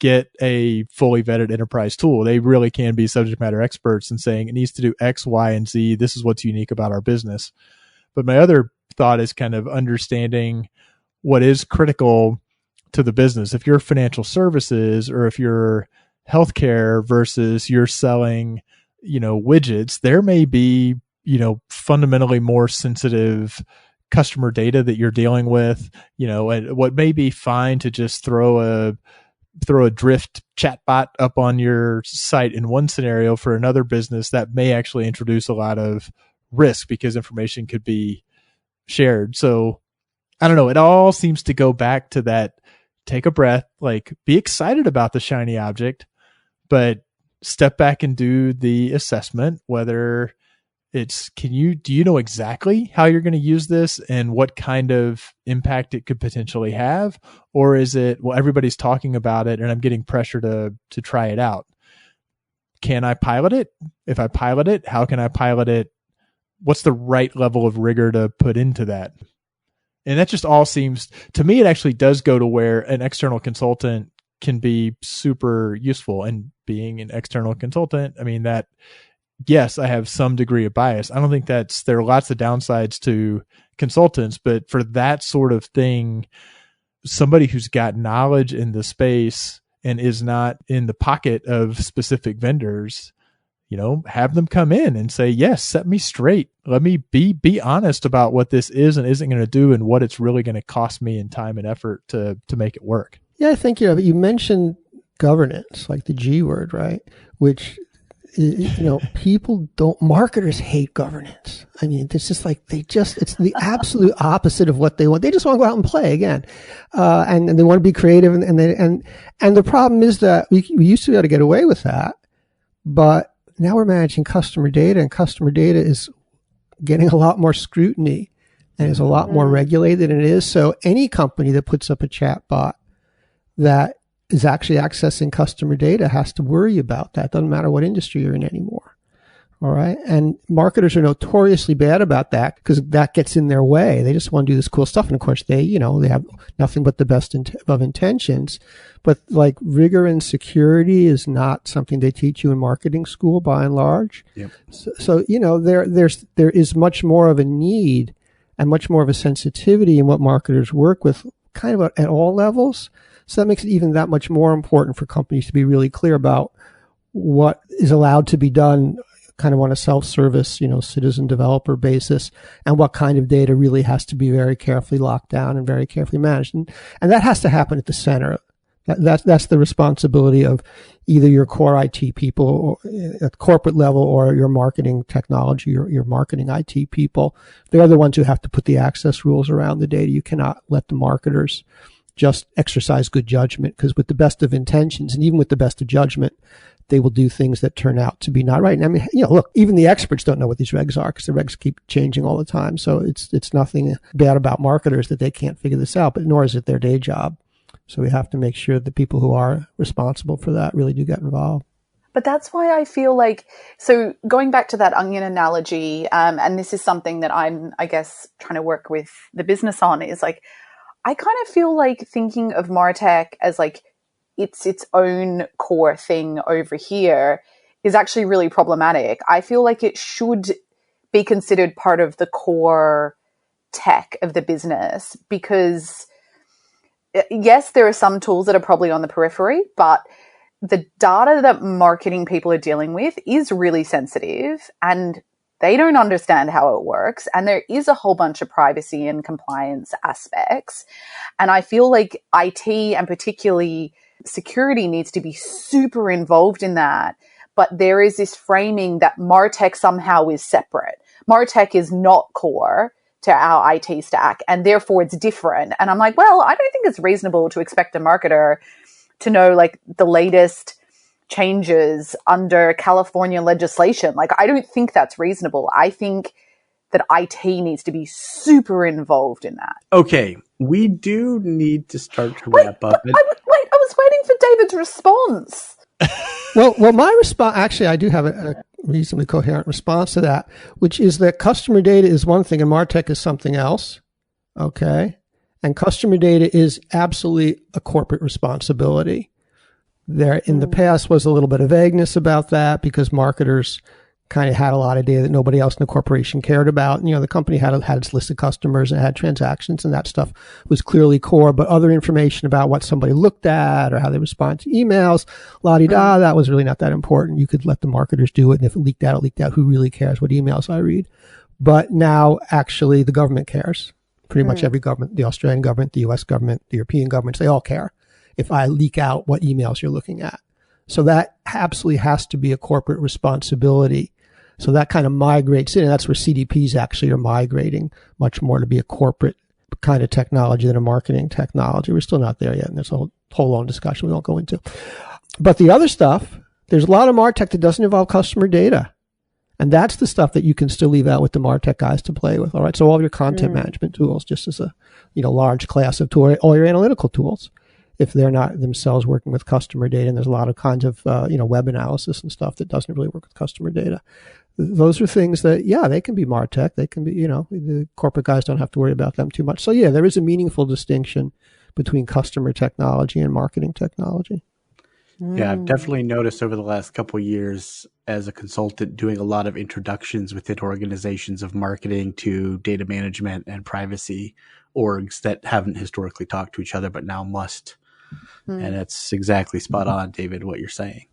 get a fully vetted enterprise tool. They really can be subject matter experts in saying it needs to do X, Y, and Z. This is what's unique about our business. But my other thought is kind of understanding what is critical to the business. If you're financial services or if you're healthcare versus you're selling, widgets, there may be fundamentally more sensitive customer data that you're dealing with, and what may be fine to just throw a drift chatbot up on your site in one scenario, for another business that may actually introduce a lot of risk because information could be shared. So I don't know. It all seems to go back to that. Take a breath, like be excited about the shiny object, but step back and do the assessment, whether it's, do you know exactly how you're going to use this and what kind of impact it could potentially have? Or is it, well, everybody's talking about it and I'm getting pressure to try it out. Can I pilot it? If I pilot it, how can I pilot it? What's the right level of rigor to put into that? And that just all seems, to me, it actually does go to where an external consultant can be super useful. And being an external consultant, I mean, that, yes, I have some degree of bias. I don't think there are lots of downsides to consultants, but for that sort of thing, somebody who's got knowledge in the space and is not in the pocket of specific vendors, have them come in and say, yes, set me straight. Let me be honest about what this is and isn't going to do and what it's really going to cost me in time and effort to make it work. Yeah, I think, you mentioned governance, like the G word, right? Which, marketers hate governance. I mean, it's just like, it's the absolute opposite of what they want. They just want to go out and play again. And they want to be creative. And the problem is that we used to be able to get away with that, but now we're managing customer data, and customer data is getting a lot more scrutiny and is a lot more regulated than it is. So any company that puts up a chatbot that is actually accessing customer data has to worry about that. Doesn't matter what industry you're in anymore. All right. And marketers are notoriously bad about that because that gets in their way. They just want to do this cool stuff. And of course, they have nothing but the best of intentions. But like rigor and security is not something they teach you in marketing school by and large. Yep. So there is much more of a need and much more of a sensitivity in what marketers work with kind of at all levels. So that makes it even that much more important for companies to be really clear about what is allowed to be done kind of on a self-service, citizen developer basis, and what kind of data really has to be very carefully locked down and very carefully managed. And that has to happen at the center. That's the responsibility of either your core IT people or at corporate level, or your marketing technology, your marketing IT people. They're the ones who have to put the access rules around the data. You cannot let the marketers just exercise good judgment, because with the best of intentions and even with the best of judgment, they will do things that turn out to be not right. And I mean, look, even the experts don't know what these regs are because the regs keep changing all the time. So it's nothing bad about marketers that they can't figure this out, but nor is it their day job. So we have to make sure the people who are responsible for that really do get involved. But that's why I feel like, so going back to that onion analogy, and this is something that I'm, I guess, trying to work with the business on, is like, I kind of feel like thinking of Martech as like it's its own core thing over here is actually really problematic. I feel like it should be considered part of the core tech of the business, because yes, there are some tools that are probably on the periphery, but the data that marketing people are dealing with is really sensitive and they don't understand how it works. And there is a whole bunch of privacy and compliance aspects. And I feel like IT and particularly security needs to be super involved in that. But there is this framing that Martech somehow is separate. Martech is not core to our IT stack, and therefore it's different. And I'm like, well, I don't think it's reasonable to expect a marketer to know like the latest changes under California legislation. Like, I don't think that's reasonable. I think that IT needs to be super involved in that. Okay, we do need to start to wrap up. I was waiting for David's response. Well, my response, actually, I do have a reasonably coherent response to that, which is that customer data is one thing and Martech is something else. Okay. And customer data is absolutely a corporate responsibility. There in the past was a little bit of vagueness about that because marketers kind of had a lot of data that nobody else in the corporation cared about. And, the company had its list of customers and had transactions, and that stuff was clearly core. But other information about what somebody looked at or how they respond to emails, la-di-da, that was really not that important. You could let the marketers do it. And if it leaked out, it leaked out. Who really cares what emails I read? But now actually the government cares. Pretty much every government, the Australian government, the US government, the European governments, they all care if I leak out what emails you're looking at. So that absolutely has to be a corporate responsibility. So that kind of migrates in, and that's where CDPs actually are migrating much more to be a corporate kind of technology than a marketing technology. We're still not there yet, and there's a whole long discussion we won't go into. But the other stuff, there's a lot of MarTech that doesn't involve customer data. And that's the stuff that you can still leave out with the MarTech guys to play with. All right. So all of your content management tools, just as a, large class of tool, all your analytical tools, if they're not themselves working with customer data. And there's a lot of kinds of, web analysis and stuff that doesn't really work with customer data. Those are things that, they can be MarTech. They can be, the corporate guys don't have to worry about them too much. So there is a meaningful distinction between customer technology and marketing technology. Yeah, I've definitely noticed over the last couple of years as a consultant doing a lot of introductions within organizations of marketing to data management and privacy orgs that haven't historically talked to each other, but now must. And it's exactly spot on, David, what you're saying.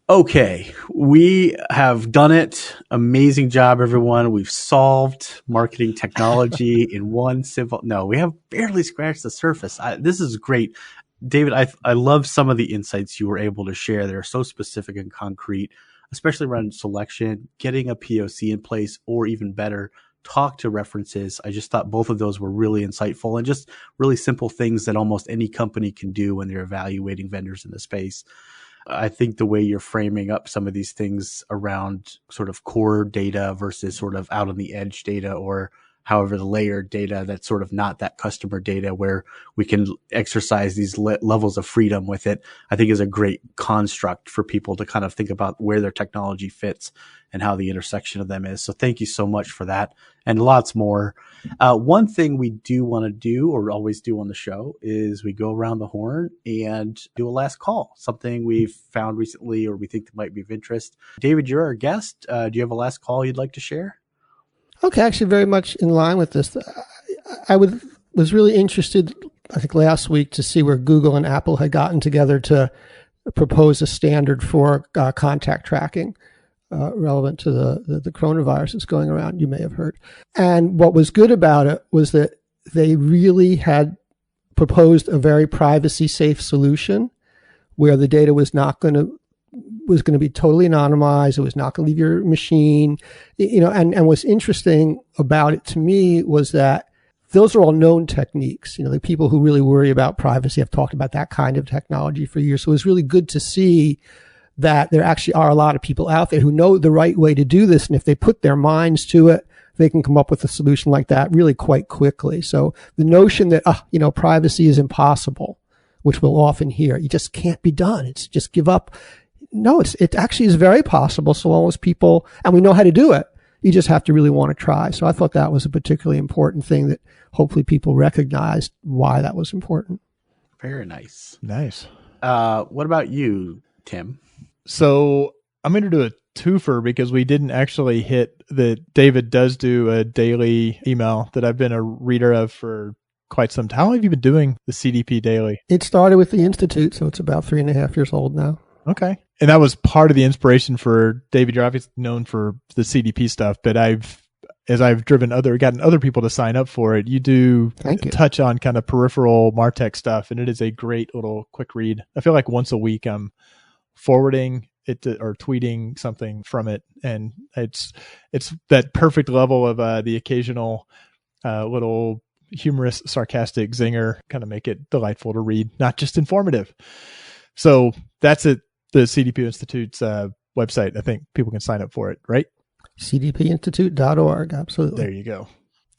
Okay, we have done it. Amazing job, everyone. We've solved marketing technology in one simple. No, we have barely scratched the surface. This is great. David, I love some of the insights you were able to share. They're so specific and concrete, especially around selection, getting a POC in place, or even better, talk to references. I just thought both of those were really insightful and just really simple things that almost any company can do when they're evaluating vendors in the space. I think the way you're framing up some of these things around sort of core data versus sort of out on the edge data, or however the layered data that's sort of not that customer data where we can exercise these levels of freedom with it, I think is a great construct for people to kind of think about where their technology fits and how the intersection of them is. So thank you so much for that and lots more. One thing we do want to do, or always do on the show, is we go around the horn and do a last call, something we've found recently or we think that might be of interest. David, you're our guest. Do you have a last call you'd like to share? Okay, actually very much in line with this. I was really interested, I think last week, to see where Google and Apple had gotten together to propose a standard for contact tracking relevant to the coronavirus that's going around, you may have heard. And what was good about it was that they really had proposed a very privacy safe solution where the data was going to be totally anonymized. It was not going to leave your machine, and what's interesting about it to me was that those are all known techniques. The people who really worry about privacy have talked about that kind of technology for years. So it was really good to see that there actually are a lot of people out there who know the right way to do this. And if they put their minds to it, they can come up with a solution like that really quite quickly. So the notion that, privacy is impossible, which we'll often hear, you just can't be done. It's just give up. No, it actually is very possible so long as people, and we know how to do it. You just have to really want to try. So I thought that was a particularly important thing that hopefully people recognized why that was important. Very nice. Nice. What about you, Tim? So I'm going to do a twofer because we didn't actually hit that David does do a daily email that I've been a reader of for quite some time. How long have you been doing the CDP daily? It started with the Institute, so it's about 3.5 years old now. Okay. And that was part of the inspiration for David. You're obviously known for the CDP stuff, but as I've gotten other people to sign up for it, you do touch on kind of peripheral MarTech stuff, and it is a great little quick read. I feel like once a week I'm forwarding it or tweeting something from it, and it's that perfect level of the occasional little humorous, sarcastic zinger, kind of make it delightful to read, not just informative. So that's it. The CDP Institute's website. I think people can sign up for it, right? cdpinstitute.org. Absolutely. There you go.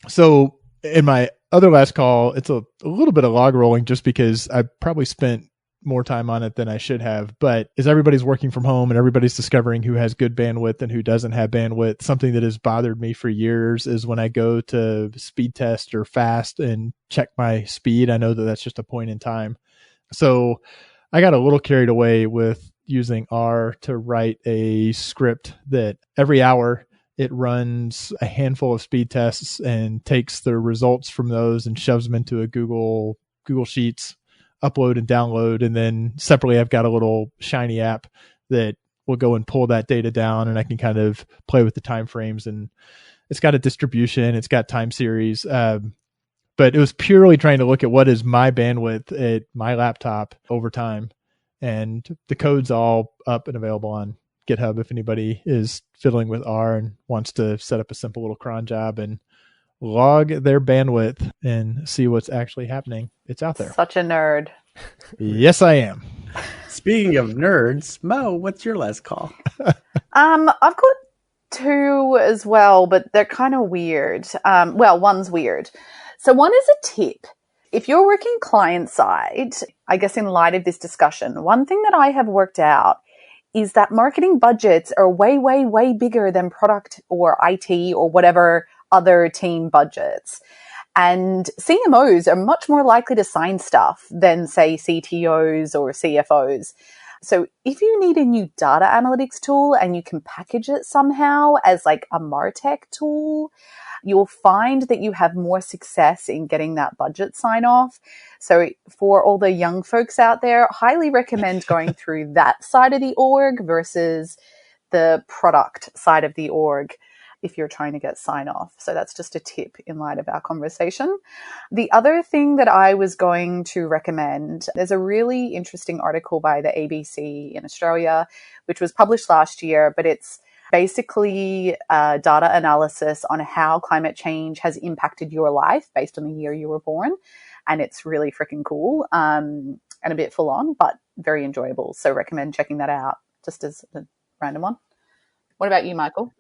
So in my other last call, it's a little bit of log rolling just because I probably spent more time on it than I should have. But as everybody's working from home and everybody's discovering who has good bandwidth and who doesn't have bandwidth, something that has bothered me for years is when I go to speed test or fast and check my speed, I know that that's just a point in time. So I got a little carried away with using R to write a script that every hour it runs a handful of speed tests and takes the results from those and shoves them into a Google Sheets, upload and download. And then separately, I've got a little shiny app that will go and pull that data down, and I can kind of play with the time frames. And it's got a distribution, it's got time series. But it was purely trying to look at what is my bandwidth at my laptop over time. And the code's all up and available on GitHub if anybody is fiddling with R and wants to set up a simple little cron job and log their bandwidth and see what's actually happening. It's out there. Such a nerd. Yes, I am. Speaking of nerds, Mo, what's your last call? I've got two as well, but they're kind of weird. Well, one's weird. So one is a tip. If you're working client side, I guess in light of this discussion, one thing that I have worked out is that marketing budgets are way, way, way bigger than product or IT or whatever other team budgets. And CMOs are much more likely to sign stuff than, say, CTOs or CFOs. So if you need a new data analytics tool and you can package it somehow as like a Martech tool, you'll find that you have more success in getting that budget sign off. So for all the young folks out there, highly recommend going through that side of the org versus the product side of the org if you're trying to get sign off. So that's just a tip in light of our conversation. The other thing that I was going to recommend, there's a really interesting article by the ABC in Australia, which was published last year, but it's basically data analysis on how climate change has impacted your life based on the year you were born. And it's really freaking cool and a bit full on, but very enjoyable. So recommend checking that out just as a random one. What about you, Michael?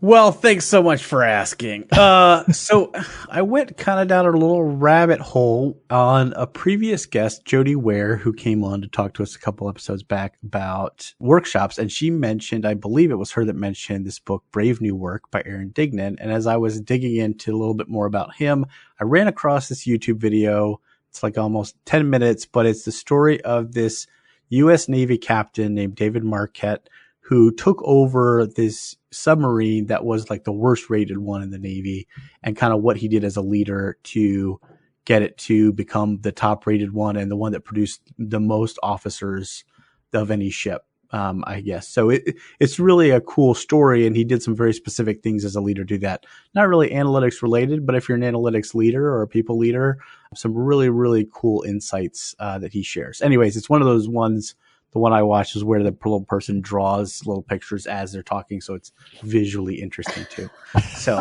Well, thanks so much for asking. So I went kind of down a little rabbit hole on a previous guest, Jody Ware, who came on to talk to us a couple episodes back about workshops. And she mentioned, I believe it was her that mentioned this book, Brave New Work by Aaron Dignan. And as I was digging into a little bit more about him, I ran across this YouTube video. It's like almost 10 minutes, but it's the story of this U.S. Navy captain named David Marquette, who took over this submarine that was like the worst rated one in the Navy, and kind of what he did as a leader to get it to become the top rated one and the one that produced the most officers of any ship, I guess. So it's really a cool story, and he did some very specific things as a leader to do that. Not really analytics related, but if you're an analytics leader or a people leader, some really, really cool insights that he shares. Anyways, it's one of those ones. The one I watched is where the little person draws little pictures as they're talking, so it's visually interesting too. So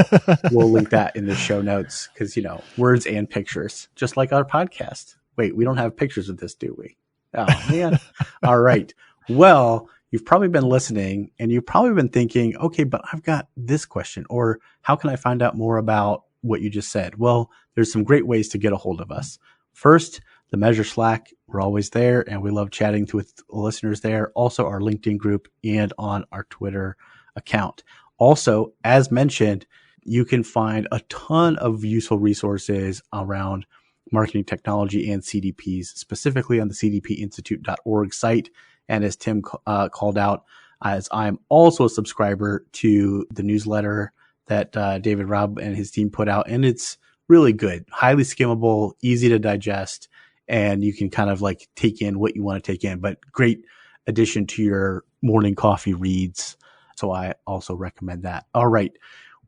we'll link that in the show notes because, you know, words and pictures, just like our podcast. Wait, we don't have pictures of this, do we? Oh, man. All right. Well, you've probably been listening and you've probably been thinking, okay, but I've got this question, or how can I find out more about what you just said? Well, there's some great ways to get a hold of us. First, the Measure Slack, we're always there, and we love chatting with listeners there. Also, our LinkedIn group and on our Twitter account. Also, as mentioned, you can find a ton of useful resources around marketing technology and CDPs, specifically on the cdpinstitute.org site. And as Tim called out, as I'm also a subscriber to the newsletter that David Raab and his team put out, and it's really good, highly skimmable, easy to digest, and you can kind of like take in what you want to take in, but great addition to your morning coffee reads. So I also recommend that. All right.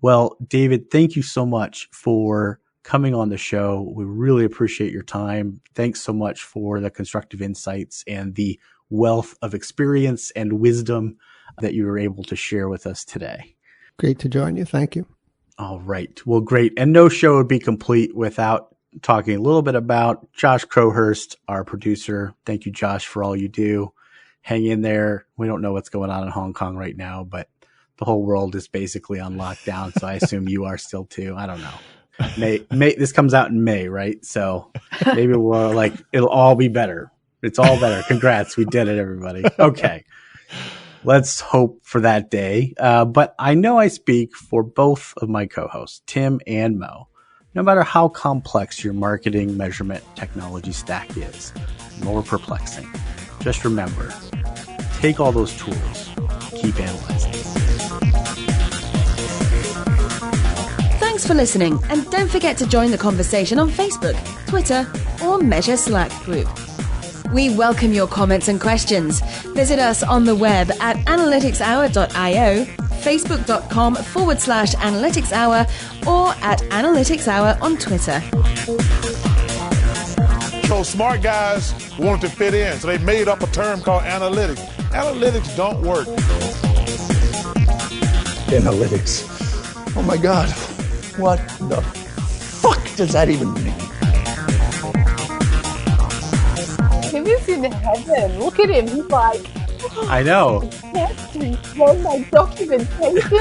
Well, David, thank you so much for coming on the show. We really appreciate your time. Thanks so much for the constructive insights and the wealth of experience and wisdom that you were able to share with us today. Great to join you. Thank you. All right. Well, great. And no show would be complete without talking a little bit about Josh Crowhurst, our producer. Thank you, Josh, for all you do. Hang in there. We don't know what's going on in Hong Kong right now, but the whole world is basically on lockdown. So I assume you are still too. I don't know. May this comes out in May, right? So maybe we'll it'll all be better. It's all better. Congrats. We did it, everybody. Okay. Let's hope for that day. But I know I speak for both of my co-hosts, Tim and Mo. No matter how complex your marketing measurement technology stack is, nor perplexing, just remember, take all those tools, keep analyzing. Thanks for listening, and don't forget to join the conversation on Facebook, Twitter, or Measure Slack group. We welcome your comments and questions. Visit us on the web at analyticshour.io, facebook.com/analyticshour, or at analyticshour on Twitter. So smart guys wanted to fit in, so they made up a term called analytics. Analytics don't work. Analytics. Oh my God. What the fuck does that even mean? Tim is in heaven. Look at him. He's like, I know. yes, to run my documentation.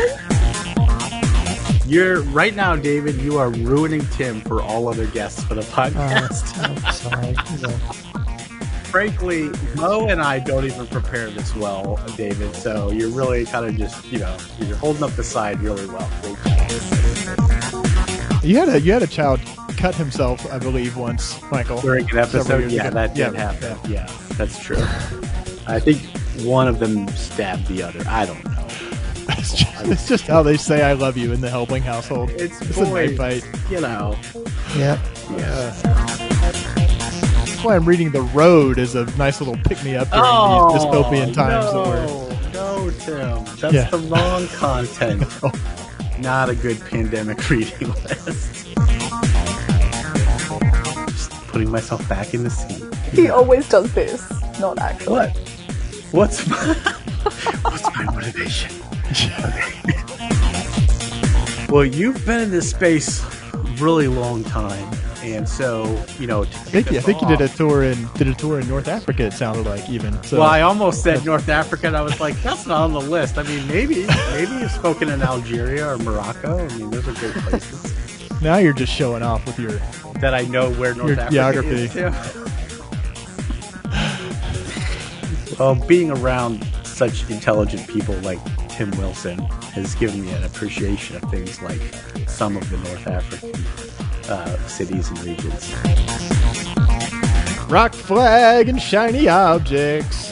You're right now, David. You are ruining Tim for all other guests for the podcast. I'm sorry. No. Frankly, Mo and I don't even prepare this well, David. So you're really kind of just, you're holding up the side really well. You had a child cut himself, I believe, once, Michael. During an episode, yeah, ago. that did happen. Yeah, that's true. I think one of them stabbed the other. I don't know. It's just how they say "I love you" in the Helbling household. It's a knife fight. Yeah. Yeah. That's why I'm reading The Road as a nice little pick-me-up during these dystopian times that we're. No, Tim. That's the wrong content. No. Not a good pandemic reading list. Just putting myself back in the seat. He always does this. Not actually. What? What's my motivation? Well, you've been in this space a really long time, and so I think you did a tour in North Africa. It sounded like even. So. Well, I almost said North Africa, and I was like, that's not on the list. I mean, maybe you've spoken in Algeria or Morocco. I mean, those are great places. Now you're just showing off with your that I know where North Africa geography. is too. Well, being around such intelligent people like Tim Wilson has given me an appreciation of things like some of the North African cities and regions. Rock flag and shiny objects.